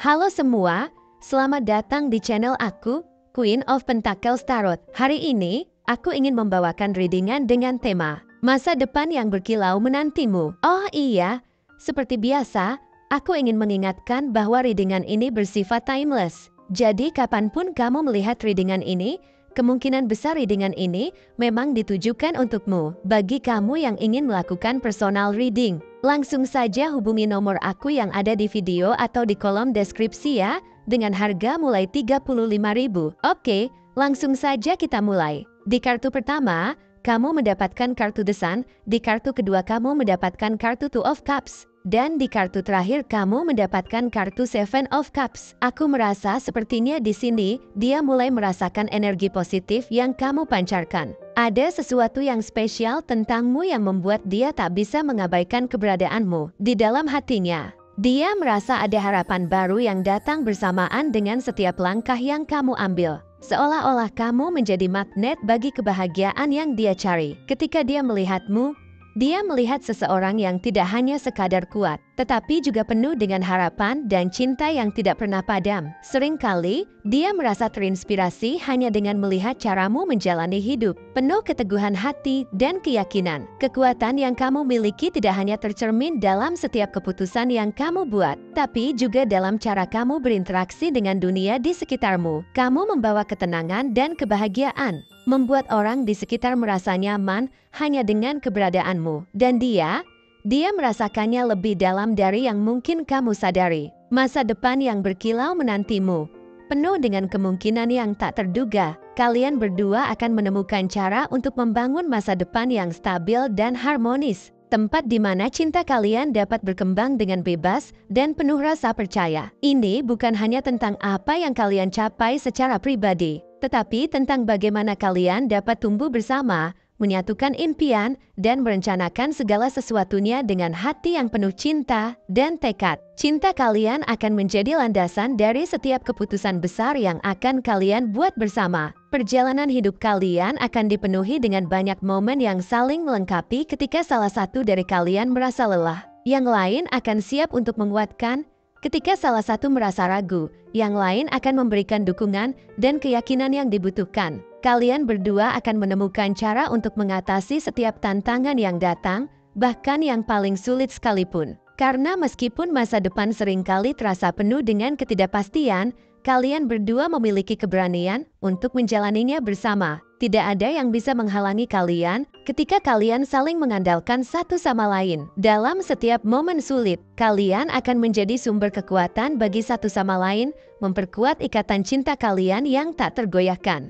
Halo semua, selamat datang di channel aku, Queen of Pentacles Tarot. Hari ini, aku ingin membawakan readingan dengan tema Masa Depan yang Berkilau Menantimu. Oh iya, seperti biasa, aku ingin mengingatkan bahwa readingan ini bersifat timeless. Jadi kapanpun kamu melihat readingan ini, kemungkinan besar readingan ini memang ditujukan untukmu. Bagi kamu yang ingin melakukan personal reading, langsung saja hubungi nomor aku yang ada di video atau di kolom deskripsi ya, dengan harga mulai 35.000. Oke, langsung saja kita mulai. Di kartu pertama, kamu mendapatkan kartu The Sun, di kartu kedua kamu mendapatkan kartu Two of Cups, dan di kartu terakhir kamu mendapatkan kartu Seven of Cups. Aku merasa sepertinya di sini dia mulai merasakan energi positif yang kamu pancarkan. Ada sesuatu yang spesial tentangmu yang membuat dia tak bisa mengabaikan keberadaanmu. Di dalam hatinya, dia merasa ada harapan baru yang datang bersamaan dengan setiap langkah yang kamu ambil. Seolah-olah kamu menjadi magnet bagi kebahagiaan yang dia cari. Ketika dia melihatmu, dia melihat seseorang yang tidak hanya sekadar kuat, tetapi juga penuh dengan harapan dan cinta yang tidak pernah padam. Seringkali, dia merasa terinspirasi hanya dengan melihat caramu menjalani hidup, penuh keteguhan hati dan keyakinan. Kekuatan yang kamu miliki tidak hanya tercermin dalam setiap keputusan yang kamu buat, tapi juga dalam cara kamu berinteraksi dengan dunia di sekitarmu. Kamu membawa ketenangan dan kebahagiaan, membuat orang di sekitar merasa nyaman hanya dengan keberadaanmu. Dan dia merasakannya lebih dalam dari yang mungkin kamu sadari. Masa depan yang berkilau menantimu, penuh dengan kemungkinan yang tak terduga. Kalian berdua akan menemukan cara untuk membangun masa depan yang stabil dan harmonis. Tempat di mana cinta kalian dapat berkembang dengan bebas dan penuh rasa percaya. Ini bukan hanya tentang apa yang kalian capai secara pribadi, tetapi tentang bagaimana kalian dapat tumbuh bersama, menyatukan impian, dan merencanakan segala sesuatunya dengan hati yang penuh cinta dan tekad. Cinta kalian akan menjadi landasan dari setiap keputusan besar yang akan kalian buat bersama. Perjalanan hidup kalian akan dipenuhi dengan banyak momen yang saling melengkapi. Ketika salah satu dari kalian merasa lelah, yang lain akan siap untuk menguatkan. Ketika salah satu merasa ragu, yang lain akan memberikan dukungan dan keyakinan yang dibutuhkan. Kalian berdua akan menemukan cara untuk mengatasi setiap tantangan yang datang, bahkan yang paling sulit sekalipun. Karena meskipun masa depan seringkali terasa penuh dengan ketidakpastian, kalian berdua memiliki keberanian untuk menjalaninya bersama. Tidak ada yang bisa menghalangi kalian ketika kalian saling mengandalkan satu sama lain. Dalam setiap momen sulit, kalian akan menjadi sumber kekuatan bagi satu sama lain, memperkuat ikatan cinta kalian yang tak tergoyahkan.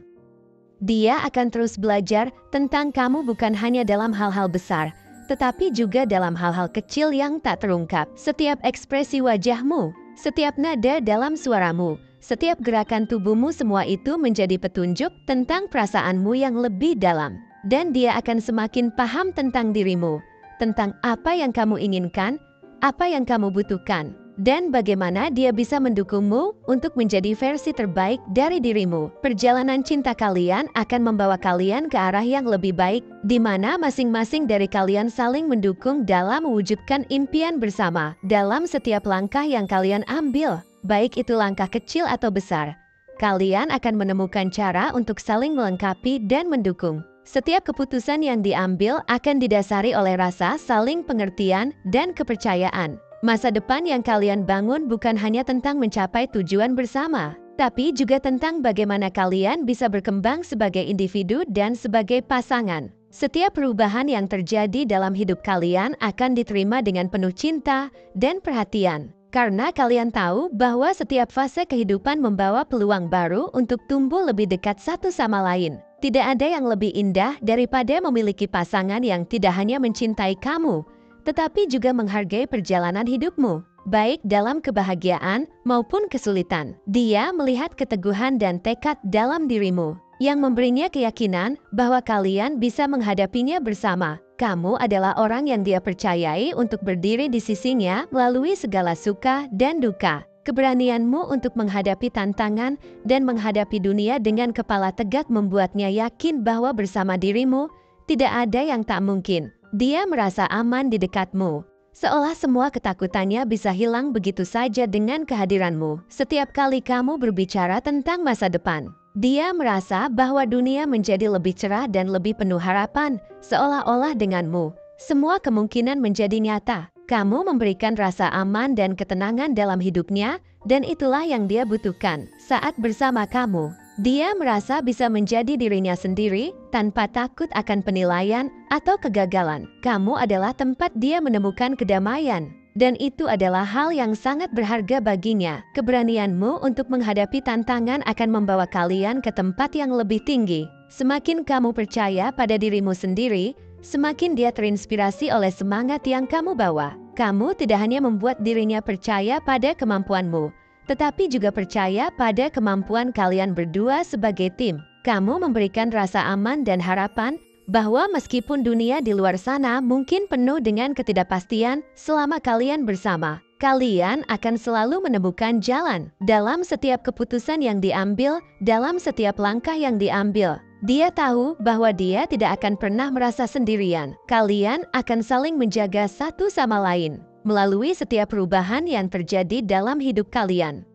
Dia akan terus belajar tentang kamu bukan hanya dalam hal-hal besar, tetapi juga dalam hal-hal kecil yang tak terungkap. Setiap ekspresi wajahmu, setiap nada dalam suaramu, setiap gerakan tubuhmu, semua itu menjadi petunjuk tentang perasaanmu yang lebih dalam. Dan dia akan semakin paham tentang dirimu, tentang apa yang kamu inginkan, apa yang kamu butuhkan, dan bagaimana dia bisa mendukungmu untuk menjadi versi terbaik dari dirimu. Perjalanan cinta kalian akan membawa kalian ke arah yang lebih baik, di mana masing-masing dari kalian saling mendukung dalam mewujudkan impian bersama. Dalam setiap langkah yang kalian ambil, baik itu langkah kecil atau besar, kalian akan menemukan cara untuk saling melengkapi dan mendukung. Setiap keputusan yang diambil akan didasari oleh rasa saling pengertian dan kepercayaan. Masa depan yang kalian bangun bukan hanya tentang mencapai tujuan bersama, tapi juga tentang bagaimana kalian bisa berkembang sebagai individu dan sebagai pasangan. Setiap perubahan yang terjadi dalam hidup kalian akan diterima dengan penuh cinta dan perhatian. Karena kalian tahu bahwa setiap fase kehidupan membawa peluang baru untuk tumbuh lebih dekat satu sama lain. Tidak ada yang lebih indah daripada memiliki pasangan yang tidak hanya mencintai kamu, tetapi juga menghargai perjalanan hidupmu, baik dalam kebahagiaan maupun kesulitan. Dia melihat keteguhan dan tekad dalam dirimu, yang memberinya keyakinan bahwa kalian bisa menghadapinya bersama. Kamu adalah orang yang dia percayai untuk berdiri di sisinya melalui segala suka dan duka. Keberanianmu untuk menghadapi tantangan dan menghadapi dunia dengan kepala tegak membuatnya yakin bahwa bersama dirimu tidak ada yang tak mungkin. Dia merasa aman di dekatmu, Seolah semua ketakutannya bisa hilang begitu saja dengan kehadiranmu. Setiap kali kamu berbicara tentang masa depan, dia merasa bahwa dunia menjadi lebih cerah dan lebih penuh harapan, seolah-olah denganmu semua kemungkinan menjadi nyata. Kamu memberikan rasa aman dan ketenangan dalam hidupnya, dan itulah yang dia butuhkan saat bersama kamu. Dia merasa bisa menjadi dirinya sendiri tanpa takut akan penilaian atau kegagalan. Kamu adalah tempat dia menemukan kedamaian, dan itu adalah hal yang sangat berharga baginya. Keberanianmu untuk menghadapi tantangan akan membawa kalian ke tempat yang lebih tinggi. Semakin kamu percaya pada dirimu sendiri, semakin dia terinspirasi oleh semangat yang kamu bawa. Kamu tidak hanya membuat dirinya percaya pada kemampuanmu, tetapi juga percaya pada kemampuan kalian berdua sebagai tim. Kamu memberikan rasa aman dan harapan bahwa meskipun dunia di luar sana mungkin penuh dengan ketidakpastian, selama kalian bersama, kalian akan selalu menemukan jalan. Dalam setiap keputusan yang diambil, dalam setiap langkah yang diambil, dia tahu bahwa dia tidak akan pernah merasa sendirian. Kalian akan saling menjaga satu sama lain melalui setiap perubahan yang terjadi dalam hidup kalian.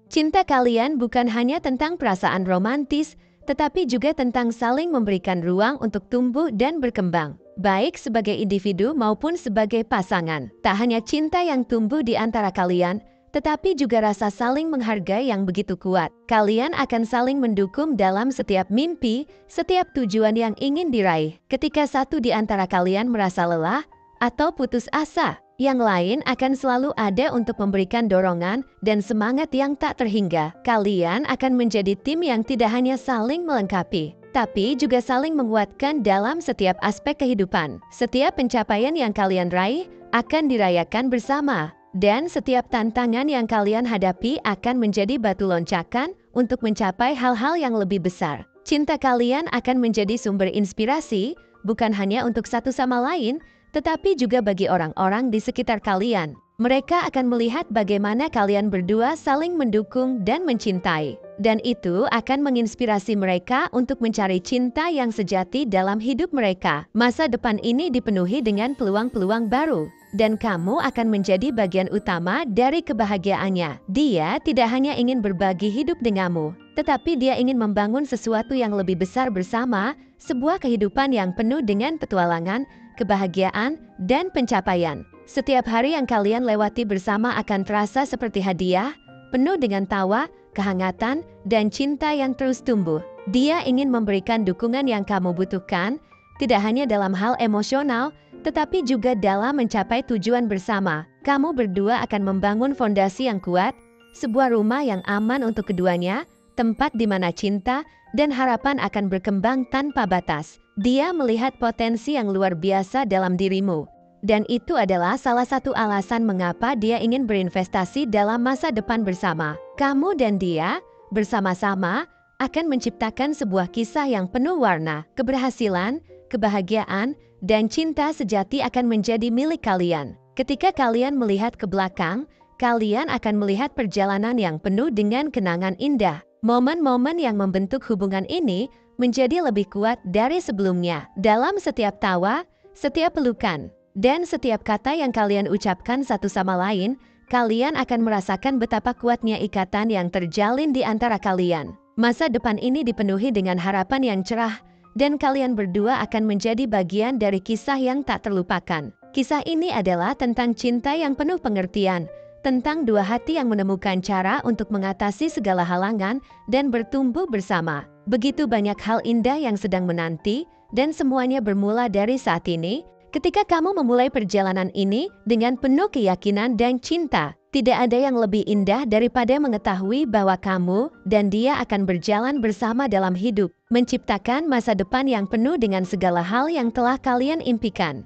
Cinta kalian bukan hanya tentang perasaan romantis, tetapi juga tentang saling memberikan ruang untuk tumbuh dan berkembang, baik sebagai individu maupun sebagai pasangan. Tak hanya cinta yang tumbuh di antara kalian, tetapi juga rasa saling menghargai yang begitu kuat. Kalian akan saling mendukung dalam setiap mimpi, setiap tujuan yang ingin diraih. Ketika satu di antara kalian merasa lelah atau putus asa, yang lain akan selalu ada untuk memberikan dorongan dan semangat yang tak terhingga. Kalian akan menjadi tim yang tidak hanya saling melengkapi, tapi juga saling menguatkan dalam setiap aspek kehidupan. Setiap pencapaian yang kalian raih akan dirayakan bersama, dan setiap tantangan yang kalian hadapi akan menjadi batu loncakan untuk mencapai hal-hal yang lebih besar. Cinta kalian akan menjadi sumber inspirasi, bukan hanya untuk satu sama lain, tetapi juga bagi orang-orang di sekitar kalian. Mereka akan melihat bagaimana kalian berdua saling mendukung dan mencintai. Dan itu akan menginspirasi mereka untuk mencari cinta yang sejati dalam hidup mereka. Masa depan ini dipenuhi dengan peluang-peluang baru, dan kamu akan menjadi bagian utama dari kebahagiaannya. Dia tidak hanya ingin berbagi hidup denganmu, tetapi dia ingin membangun sesuatu yang lebih besar bersama, sebuah kehidupan yang penuh dengan petualangan, kebahagiaan, dan pencapaian. Setiap hari yang kalian lewati bersama akan terasa seperti hadiah, penuh dengan tawa, kehangatan, dan cinta yang terus tumbuh. Dia ingin memberikan dukungan yang kamu butuhkan, tidak hanya dalam hal emosional, tetapi juga dalam mencapai tujuan bersama. Kamu berdua akan membangun fondasi yang kuat, sebuah rumah yang aman untuk keduanya, tempat di mana cinta dan harapan akan berkembang tanpa batas. Dia melihat potensi yang luar biasa dalam dirimu, dan itu adalah salah satu alasan mengapa dia ingin berinvestasi dalam masa depan bersama. Kamu dan dia bersama-sama akan menciptakan sebuah kisah yang penuh warna. Keberhasilan, kebahagiaan, dan cinta sejati akan menjadi milik kalian. Ketika kalian melihat ke belakang, kalian akan melihat perjalanan yang penuh dengan kenangan indah. Momen-momen yang membentuk hubungan ini menjadi lebih kuat dari sebelumnya. Dalam setiap tawa, setiap pelukan, dan setiap kata yang kalian ucapkan satu sama lain, kalian akan merasakan betapa kuatnya ikatan yang terjalin di antara kalian. Masa depan ini dipenuhi dengan harapan yang cerah, dan kalian berdua akan menjadi bagian dari kisah yang tak terlupakan. Kisah ini adalah tentang cinta yang penuh pengertian, tentang dua hati yang menemukan cara untuk mengatasi segala halangan dan bertumbuh bersama. Begitu banyak hal indah yang sedang menanti, dan semuanya bermula dari saat ini. Ketika kamu memulai perjalanan ini dengan penuh keyakinan dan cinta, tidak ada yang lebih indah daripada mengetahui bahwa kamu dan dia akan berjalan bersama dalam hidup, menciptakan masa depan yang penuh dengan segala hal yang telah kalian impikan.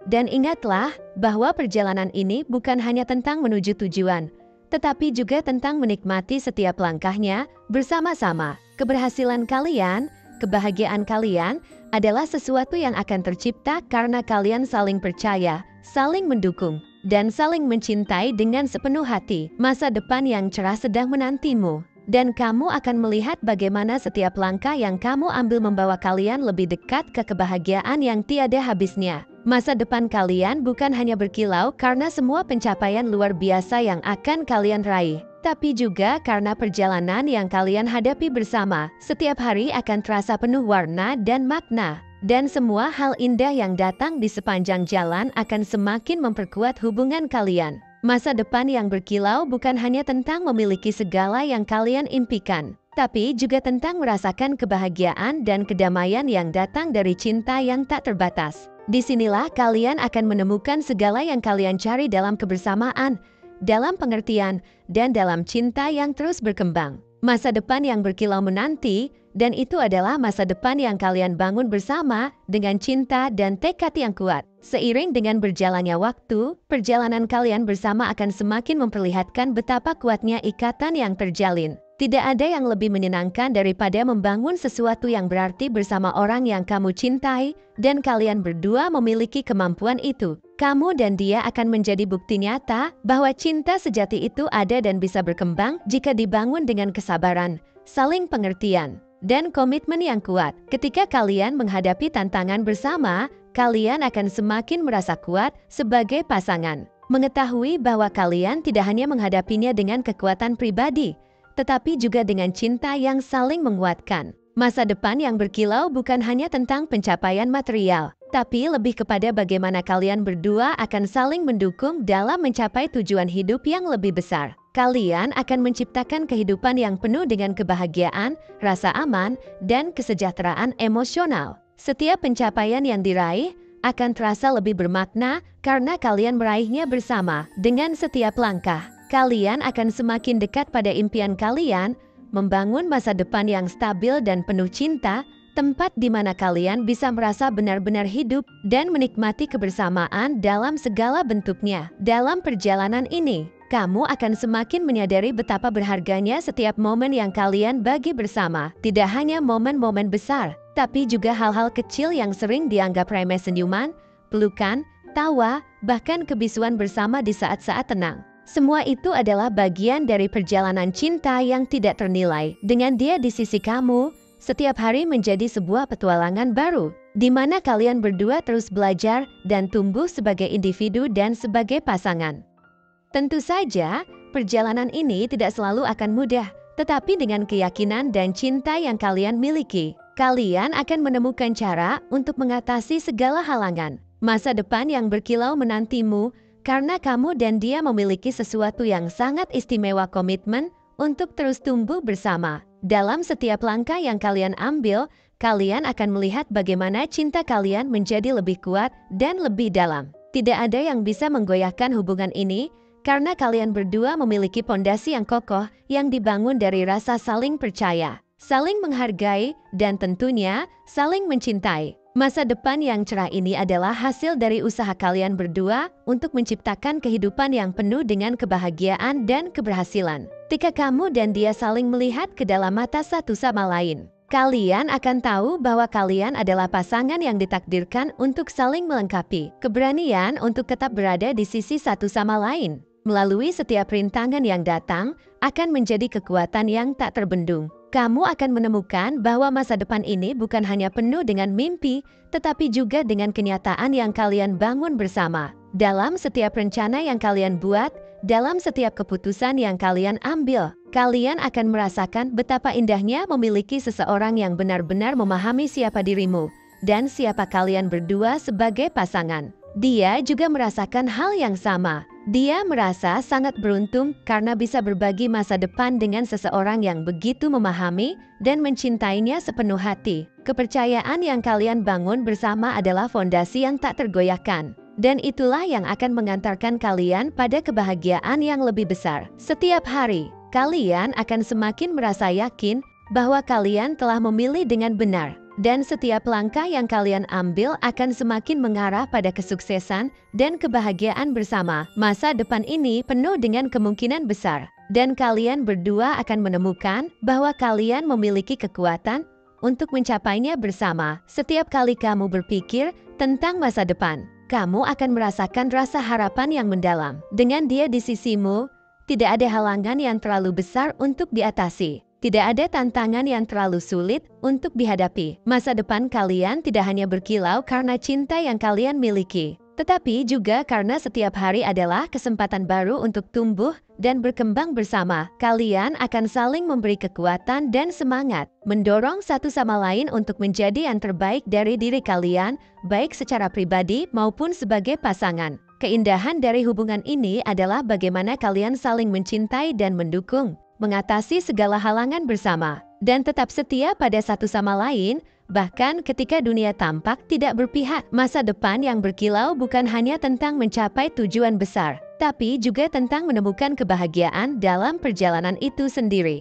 Dan ingatlah bahwa perjalanan ini bukan hanya tentang menuju tujuan, tetapi juga tentang menikmati setiap langkahnya bersama-sama. Keberhasilan kalian, kebahagiaan kalian adalah sesuatu yang akan tercipta karena kalian saling percaya, saling mendukung, dan saling mencintai dengan sepenuh hati. Masa depan yang cerah sedang menantimu. dan kamu akan melihat bagaimana setiap langkah yang kamu ambil membawa kalian lebih dekat ke kebahagiaan yang tiada habisnya. Masa depan kalian bukan hanya berkilau karena semua pencapaian luar biasa yang akan kalian raih, tapi juga karena perjalanan yang kalian hadapi bersama. Setiap hari akan terasa penuh warna dan makna, dan semua hal indah yang datang di sepanjang jalan akan semakin memperkuat hubungan kalian. Masa depan yang berkilau bukan hanya tentang memiliki segala yang kalian impikan, tapi juga tentang merasakan kebahagiaan dan kedamaian yang datang dari cinta yang tak terbatas. Disinilah kalian akan menemukan segala yang kalian cari dalam kebersamaan, dalam pengertian, dan dalam cinta yang terus berkembang. Masa depan yang berkilau menanti, dan itu adalah masa depan yang kalian bangun bersama dengan cinta dan tekad yang kuat. Seiring dengan berjalannya waktu, perjalanan kalian bersama akan semakin memperlihatkan betapa kuatnya ikatan yang terjalin. Tidak ada yang lebih menyenangkan daripada membangun sesuatu yang berarti bersama orang yang kamu cintai, dan kalian berdua memiliki kemampuan itu. Kamu dan dia akan menjadi bukti nyata bahwa cinta sejati itu ada dan bisa berkembang jika dibangun dengan kesabaran, saling pengertian, dan komitmen yang kuat. Ketika kalian menghadapi tantangan bersama, kalian akan semakin merasa kuat sebagai pasangan. Mengetahui bahwa kalian tidak hanya menghadapinya dengan kekuatan pribadi, tetapi juga dengan cinta yang saling menguatkan. Masa depan yang berkilau bukan hanya tentang pencapaian material, tapi lebih kepada bagaimana kalian berdua akan saling mendukung dalam mencapai tujuan hidup yang lebih besar. Kalian akan menciptakan kehidupan yang penuh dengan kebahagiaan, rasa aman, dan kesejahteraan emosional. Setiap pencapaian yang diraih akan terasa lebih bermakna karena kalian meraihnya bersama. Dengan setiap langkah, kalian akan semakin dekat pada impian kalian, membangun masa depan yang stabil dan penuh cinta, tempat di mana kalian bisa merasa benar-benar hidup dan menikmati kebersamaan dalam segala bentuknya. Dalam perjalanan ini, kamu akan semakin menyadari betapa berharganya setiap momen yang kalian bagi bersama. Tidak hanya momen-momen besar, tapi juga hal-hal kecil yang sering dianggap remeh, senyuman, pelukan, tawa, bahkan kebisuan bersama di saat-saat tenang. Semua itu adalah bagian dari perjalanan cinta yang tidak ternilai. Dengan dia di sisi kamu, setiap hari menjadi sebuah petualangan baru, di mana kalian berdua terus belajar dan tumbuh sebagai individu dan sebagai pasangan. Tentu saja, perjalanan ini tidak selalu akan mudah, tetapi dengan keyakinan dan cinta yang kalian miliki, kalian akan menemukan cara untuk mengatasi segala halangan. Masa depan yang berkilau menantimu, karena kamu dan dia memiliki sesuatu yang sangat istimewa, komitmen untuk terus tumbuh bersama. Dalam setiap langkah yang kalian ambil, kalian akan melihat bagaimana cinta kalian menjadi lebih kuat dan lebih dalam. Tidak ada yang bisa menggoyahkan hubungan ini, karena kalian berdua memiliki pondasi yang kokoh yang dibangun dari rasa saling percaya, saling menghargai, dan tentunya saling mencintai. Masa depan yang cerah ini adalah hasil dari usaha kalian berdua untuk menciptakan kehidupan yang penuh dengan kebahagiaan dan keberhasilan. Ketika kamu dan dia saling melihat ke dalam mata satu sama lain, kalian akan tahu bahwa kalian adalah pasangan yang ditakdirkan untuk saling melengkapi. Keberanian untuk tetap berada di sisi satu sama lain melalui setiap rintangan yang datang akan menjadi kekuatan yang tak terbendung. Kamu akan menemukan bahwa masa depan ini bukan hanya penuh dengan mimpi, tetapi juga dengan kenyataan yang kalian bangun bersama. Dalam setiap rencana yang kalian buat, dalam setiap keputusan yang kalian ambil, kalian akan merasakan betapa indahnya memiliki seseorang yang benar-benar memahami siapa dirimu dan siapa kalian berdua sebagai pasangan. Dia juga merasakan hal yang sama. Dia merasa sangat beruntung karena bisa berbagi masa depan dengan seseorang yang begitu memahami dan mencintainya sepenuh hati. Kepercayaan yang kalian bangun bersama adalah fondasi yang tak tergoyahkan, dan itulah yang akan mengantarkan kalian pada kebahagiaan yang lebih besar. Setiap hari, kalian akan semakin merasa yakin bahwa kalian telah memilih dengan benar. Dan setiap langkah yang kalian ambil akan semakin mengarah pada kesuksesan dan kebahagiaan bersama. Masa depan ini penuh dengan kemungkinan besar, dan kalian berdua akan menemukan bahwa kalian memiliki kekuatan untuk mencapainya bersama. Setiap kali kamu berpikir tentang masa depan, kamu akan merasakan rasa harapan yang mendalam. Dengan dia di sisimu, Tidak ada halangan yang terlalu besar untuk diatasi. Tidak ada tantangan yang terlalu sulit untuk dihadapi. Masa depan kalian tidak hanya berkilau karena cinta yang kalian miliki, tetapi juga karena setiap hari adalah kesempatan baru untuk tumbuh dan berkembang bersama. Kalian akan saling memberi kekuatan dan semangat, mendorong satu sama lain untuk menjadi yang terbaik dari diri kalian, baik secara pribadi maupun sebagai pasangan. Keindahan dari hubungan ini adalah bagaimana kalian saling mencintai dan mendukung, mengatasi segala halangan bersama, dan tetap setia pada satu sama lain, bahkan ketika dunia tampak tidak berpihak. Masa depan yang berkilau bukan hanya tentang mencapai tujuan besar, tapi juga tentang menemukan kebahagiaan dalam perjalanan itu sendiri.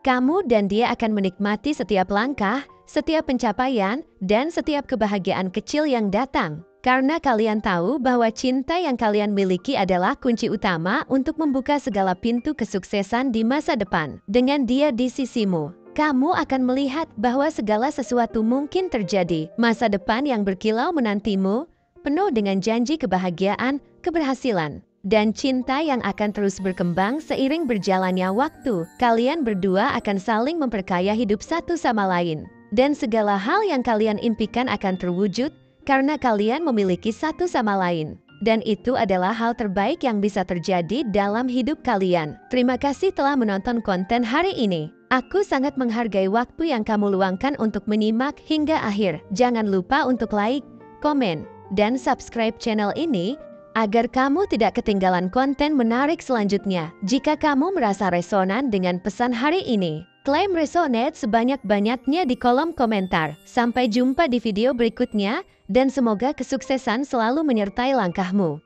Kamu dan dia akan menikmati setiap langkah, setiap pencapaian, dan setiap kebahagiaan kecil yang datang. Karena kalian tahu bahwa cinta yang kalian miliki adalah kunci utama untuk membuka segala pintu kesuksesan di masa depan. Dengan dia di sisimu, kamu akan melihat bahwa segala sesuatu mungkin terjadi. Masa depan yang berkilau menantimu, penuh dengan janji kebahagiaan, keberhasilan, dan cinta yang akan terus berkembang seiring berjalannya waktu. Kalian berdua akan saling memperkaya hidup satu sama lain, dan segala hal yang kalian impikan akan terwujud karena kalian memiliki satu sama lain. Dan itu adalah hal terbaik yang bisa terjadi dalam hidup kalian. Terima kasih telah menonton konten hari ini. Aku sangat menghargai waktu yang kamu luangkan untuk menyimak hingga akhir. Jangan lupa untuk like, komen, dan subscribe channel ini agar kamu tidak ketinggalan konten menarik selanjutnya. Jika kamu merasa resonan dengan pesan hari ini, klaim resonate sebanyak-banyaknya di kolom komentar. Sampai jumpa di video berikutnya, dan semoga kesuksesan selalu menyertai langkahmu.